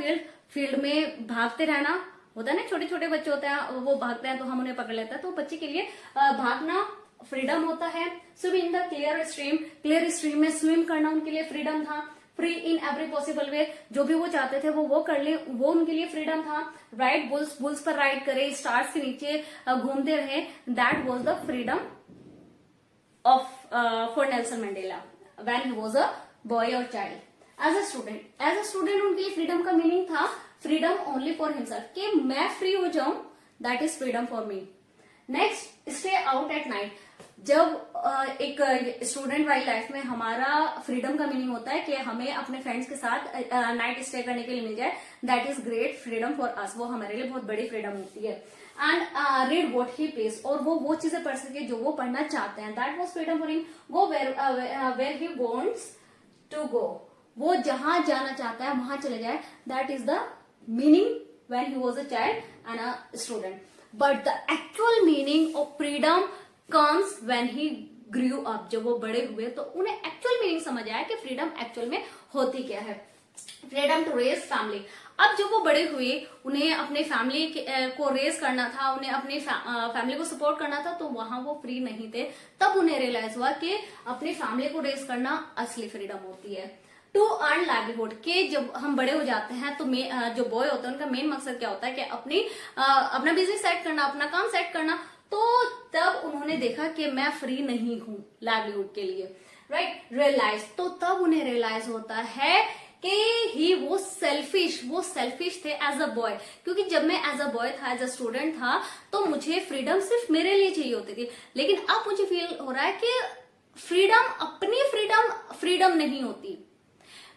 फील्ड में भागते रहना होता है ना, छोटे छोटे बच्चे होते हैं, वो भागते हैं तो हम उन्हें पकड़ लेते हैं, तो बच्चे के लिए भागना फ्रीडम होता है। Swim in the clear stream में स्विम करना उनके लिए फ्रीडम था। Free in every possible way, जो भी वो चाहते थे वो कर ले, वो उनके लिए फ्रीडम था। राइड बुल्स पर राइड करे, स्टार्स के नीचे घूमते रहे, that was the freedom for Nelson Mandela when he was a boy or child. As a student उनके लिए फ्रीडम का मीनिंग था फ्रीडम ओनली फॉर हिमसेल्फ, कि मैं फ्री हो जाऊं, that is freedom for me. Next, stay out at night. जब एक स्टूडेंट वाली लाइफ में हमारा फ्रीडम का मीनिंग होता है कि हमें अपने फ्रेंड्स के साथ नाइट स्टे करने के लिए मिल जाए, that is great freedom for us. वो हमारे लिए बहुत बड़ी फ्रीडम होती है. And read what he please, और वो चीजें पढ़ सके जो वो पढ़ना चाहते हैं, that was freedom for him. Go where he wants to go, वो जहां जाना चाहता है वहां चले जाए, that is the meaning when he was a child and a student. But the actual meaning of freedom comes when he grew up. जब वो बड़े हुए तो उन्हें एक्चुअल मीनिंग समझ आया कि फ्रीडम एक्चुअल में होती क्या है. Freedom to raise family. अब जब वो बड़े हुए, उन्हें अपने फैमिली को रेज करना था, उन्हें अपनी फैमिली को सपोर्ट करना था, तो वहां वो फ्री नहीं थे. तब उन्हें रियलाइज हुआ कि अपनी फैमिली को रेज करना असली फ्रीडम होती है. टू अर्न लाइवलीहुड, के जब हम बड़े हो जाते हैं तो जो बॉय होते हैं उनका मेन मकसद क्या होता है कि अपना बिजनेस सेट करना, अपना काम सेट करना. तो तब उन्होंने देखा कि मैं फ्री नहीं हूं लाइवलीहुड के लिए, राइट. रियलाइज, तो तब उन्हें रियलाइज होता है कि ही वो सेल्फिश थे एज अ बॉय, क्योंकि जब मैं एज अ बॉय था, एज अ स्टूडेंट था, तो मुझे फ्रीडम सिर्फ मेरे लिए चाहिए होती थी. लेकिन अब मुझे फील हो रहा है कि अपनी फ्रीडम नहीं होती.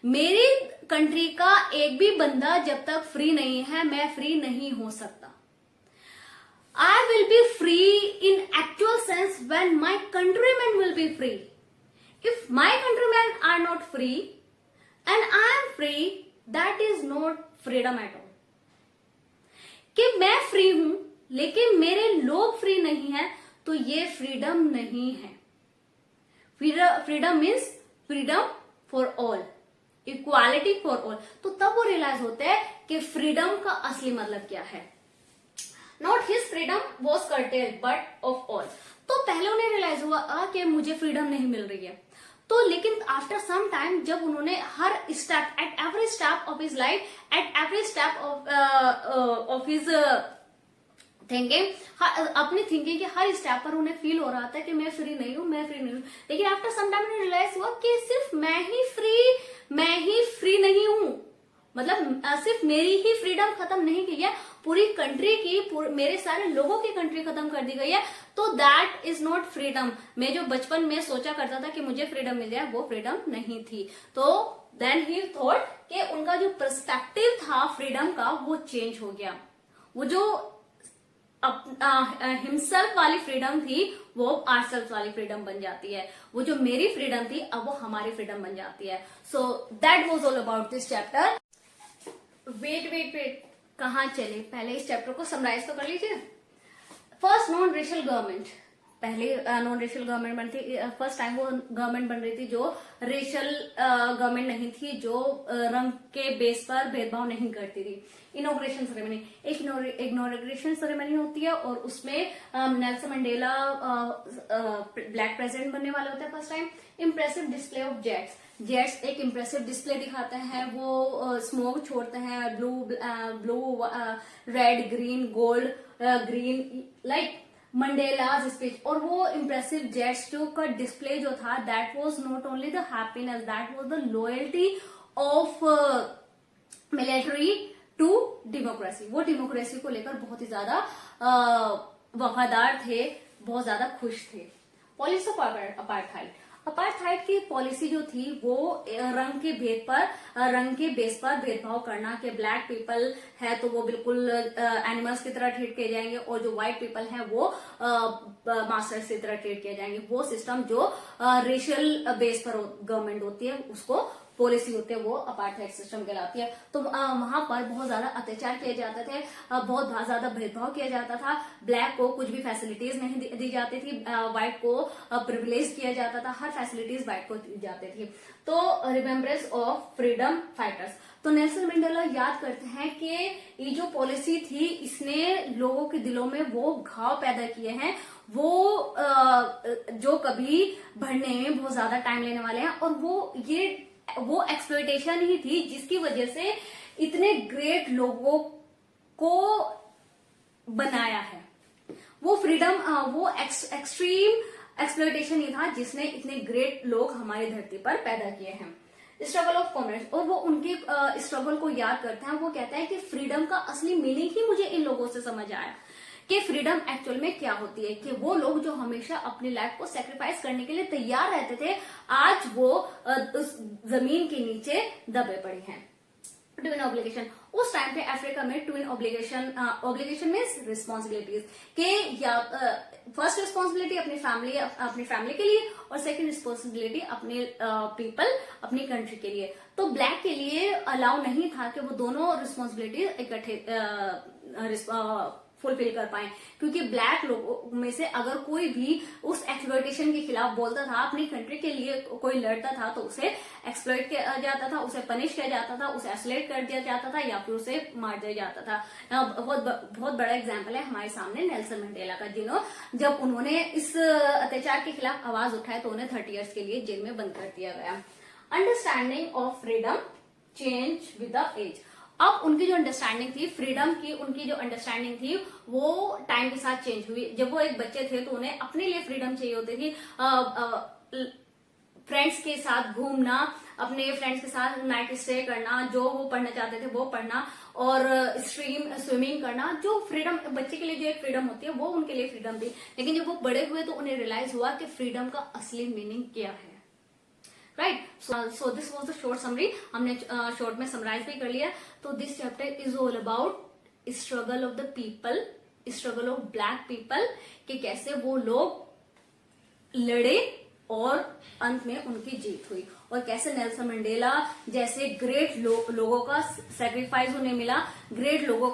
मेरी कंट्री का एक भी बंदा जब तक फ्री नहीं है, मैं फ्री नहीं हो सकता. I will be free in actual sense when my countrymen will be free. If my countrymen are not free and I am free, that is not freedom at all. कि मैं free हूं लेकिन मेरे लोग free नहीं है, तो ये फ्रीडम नहीं है. Freedom means freedom for all, equality for all. तो तब वो रियलाइज होते हैं कि फ्रीडम का असली मतलब क्या है. Not his freedom was cartel but of all. तो पहले उन्हें रियलाइज हुआ कि मुझे फ्रीडम नहीं मिल रही है. तो लेकिन आफ्टर सम टाइम, जब उन्होंने हर step, at every step of his life, at every step of his thinking, अपनी थिंकिंग के हर स्टेप पर उन्हें फील हो रहा था कि मैं फ्री नहीं हूं. लेकिन आफ्टर सम टाइम उन्हें रियलाइज हुआ कि सिर्फ मैं ही फ्री नहीं हूं. मतलब सिर्फ मेरी ही फ्रीडम खत्म नहीं की है, पूरी कंट्री की, मेरे सारे लोगों की कंट्री खत्म कर दी गई है. तो दैट इज नॉट फ्रीडम. मैं जो बचपन में सोचा करता था कि मुझे फ्रीडम मिल जाए, वो फ्रीडम नहीं थी. तो देन ही थॉट कि उनका जो पर्सपेक्टिव था फ्रीडम का, वो चेंज हो गया. वो जो हिमसेल्फ वाली फ्रीडम थी, वो आरसेल्फ वाली फ्रीडम बन जाती है. वो जो मेरी फ्रीडम थी, अब वो हमारी फ्रीडम बन जाती है. So that was all about this chapter. Wait, कहाँ चले, पहले इस चैप्टर को समराइज तो कर लीजिए. First, non racial government. पहले नॉन रेशियल गवर्नमेंट बनती, फर्स्ट टाइम वो गवर्नमेंट बन रही थी जो रेशियल गवर्नमेंट नहीं थी, जो रंग के बेस पर भेदभाव नहीं करती थी. इनॉग्रेशन सेरेमनी, एक इनॉग्रेशन सेरेमनी होती है और उसमें नेल्सन मंडेला ब्लैक प्रेसिडेंट बनने वाले होते हैं first time. Impressive display of jets एक इम्प्रेसिव डिस्प्ले दिखाते हैं. वो स्मोक छोड़ते हैं, blue red green gold green, like Mandela's speech. और वो इम्प्रेसिव जेट्स का डिस्प्ले जो था, that was not only the happiness, that was the loyalty of military to democracy. वो डेमोक्रेसी को लेकर बहुत ही ज्यादा वफादार थे, बहुत ज्यादा खुश थे. पॉलिसी ऑफ अपार्थाइड की पॉलिसी जो थी, वो रंग के बेस पर भेदभाव करना, कि ब्लैक पीपल है तो वो बिल्कुल एनिमल्स की तरह ट्रीट किए जाएंगे, और जो व्हाइट पीपल है वो मास्टर्स की तरह ट्रीट किए जाएंगे. वो सिस्टम जो रेशियल बेस पर गवर्नमेंट होती है, उसको पॉलिसी होती है, वो अपार्थाइड सिस्टम कहलाती है. तो वहां पर बहुत ज्यादा अत्याचार किए जाते थे, बहुत ज्यादा भेदभाव किया जाता था. ब्लैक को कुछ भी फैसिलिटीज नहीं दी जाती थी, व्हाइट को प्रिविलेज किया जाता था, हर फैसिलिटीज व्हाइट को दी जाती थी. तो रिमेम्बरेंस ऑफ फ्रीडम फाइटर्स. तो नेल्सन मंडेला याद करते हैं कि ये जो पॉलिसी थी, इसने लोगों के दिलों में वो घाव पैदा किए हैं, वो जो कभी भरने में बहुत ज्यादा टाइम लेने वाले हैं. और वो एक्सप्लॉयटेशन ही थी जिसकी वजह से इतने ग्रेट लोगों को बनाया है. वो फ्रीडम, वो एक्सट्रीम एक्सप्लॉयटेशन ही था जिसने इतने ग्रेट लोग हमारी धरती पर पैदा किए हैं। स्ट्रगल ऑफ कॉमरेड्स, और वो उनके स्ट्रगल को याद करते हैं। वो कहते हैं कि फ्रीडम का असली मीनिंग ही मुझे इन लोगों से समझ आया कि फ्रीडम एक्चुअल में क्या होती है, कि वो लोग जो हमेशा अपनी लाइफ को सेक्रीफाइस करने के लिए तैयार रहते थे, आज वो उस जमीन के नीचे दबे पड़े हैं। ट्विन ऑब्लिगेशन, उस टाइम पे अफ्रीका में ट्विन ऑब्लिगेशन मीन्स रिस्पॉन्सिबिलिटीज के, या फर्स्ट रिस्पॉन्सिबिलिटी अपनी फैमिली के लिए, और सेकंड रिस्पॉन्सिबिलिटी अपने पीपल, अपनी कंट्री के लिए। तो ब्लैक के लिए अलाउ नहीं था कि वो दोनों रिस्पॉन्सिबिलिटी इकट्ठे फुलफिल कर पाए, क्योंकि ब्लैक लोगों में से अगर कोई भी उस एक्सप्लॉयटेशन के खिलाफ बोलता था, अपनी कंट्री के लिए कोई लड़ता था, तो उसे एक्सप्लॉयट किया जाता था, उसे पनिश किया जाता था, उसे आइसोलेट कर दिया जाता था, या फिर उसे मार दिया जाता था। बहुत बड़ा एग्जाम्पल है हमारे सामने नेल्सन मंडेला का, जब उन्होंने इस अत्याचार के खिलाफ आवाज उठाई तो उन्हें 30 ईयर्स के लिए जेल में बंद कर दिया गया। Understanding of freedom change with the age, अब उनकी जो अंडरस्टैंडिंग थी फ्रीडम की, उनकी जो अंडरस्टैंडिंग थी वो टाइम के साथ चेंज हुई। जब वो एक बच्चे थे तो उन्हें अपने लिए फ्रीडम चाहिए होती थी, फ्रेंड्स के साथ घूमना, अपने फ्रेंड्स के साथ नाइट स्टे करना, जो वो पढ़ना चाहते थे वो पढ़ना, और स्विमिंग करना। जो फ्रीडम बच्चे के लिए जो एक फ्रीडम होती है वो उनके लिए फ्रीडम थी। लेकिन जब वो बड़े हुए तो उन्हें रियलाइज हुआ कि फ्रीडम का असली मीनिंग क्या है। Right, so this was the short summary, हमने शॉर्ट में समराइज भी कर लिया। तो this chapter is all about struggle of the people, struggle of black people, कि कैसे वो लोग लड़े और अंत में उनकी जीत हुई, और कैसे नेल्सन मंडेला जैसे ग्रेट लोगों का सेक्रीफाइस उन्हें मिला, ग्रेट लोगों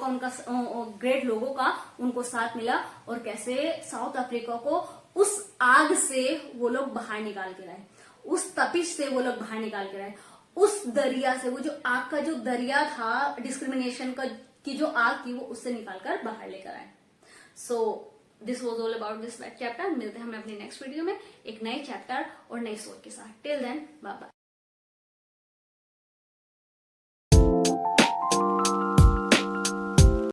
का उनको साथ मिला, और कैसे साउथ अफ्रीका को उस आग से वो लोग बाहर निकाल के लाए, उस तपिश से वो लोग बाहर निकाल के लाए, उस दरिया से, वो जो आग का जो दरिया था डिस्क्रिमिनेशन का की जो आग थी वो उससे निकालकर बाहर लेकर आए। So this was all about this chapter. मिलते हैं हमें अपने नेक्स्ट वीडियो में एक नए चैप्टर और नई सोच के साथ। Till then bye bye.